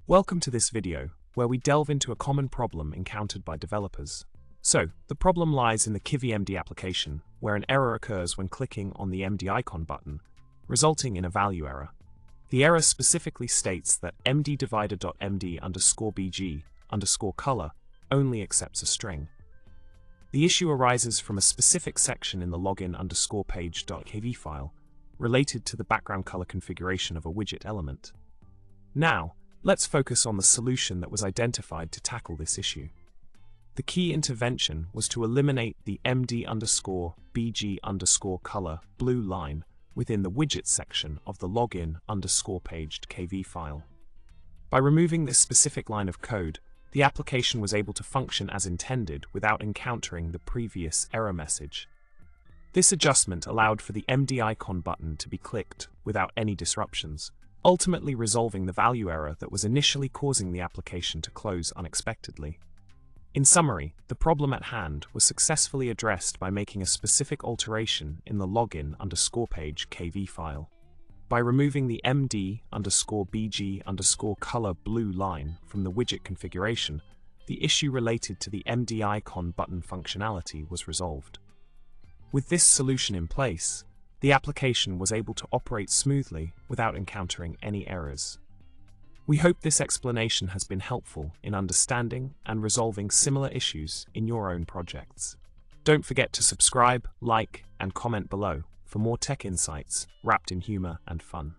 Welcome to this video, where we delve into a common problem encountered by developers. So, the problem lies in the KivyMD application, where an error occurs when clicking on the MDIconButton, resulting in a value error. The error specifically states that MDDivider.md_bg_color only accepts a string. The issue arises from a specific section in the login_page.kv file, related to the background color configuration of a widget element. Now, let's focus on the solution that was identified to tackle this issue. The key intervention was to eliminate the MD_bg_color blue line within the widget section of the login_page.kv file. By removing this specific line of code, the application was able to function as intended without encountering the previous error message. This adjustment allowed for the MDIconButton to be clicked without any disruptions, ultimately resolving the value error that was initially causing the application to close unexpectedly. In summary, the problem at hand was successfully addressed by making a specific alteration in the login_page.kv file. By removing the MD_bg_color blue line from the widget configuration, the issue related to the MDIconButton functionality was resolved. With this solution in place, the application was able to operate smoothly without encountering any errors. We hope this explanation has been helpful in understanding and resolving similar issues in your own projects. Don't forget to subscribe, like, and comment below for more tech insights wrapped in humor and fun.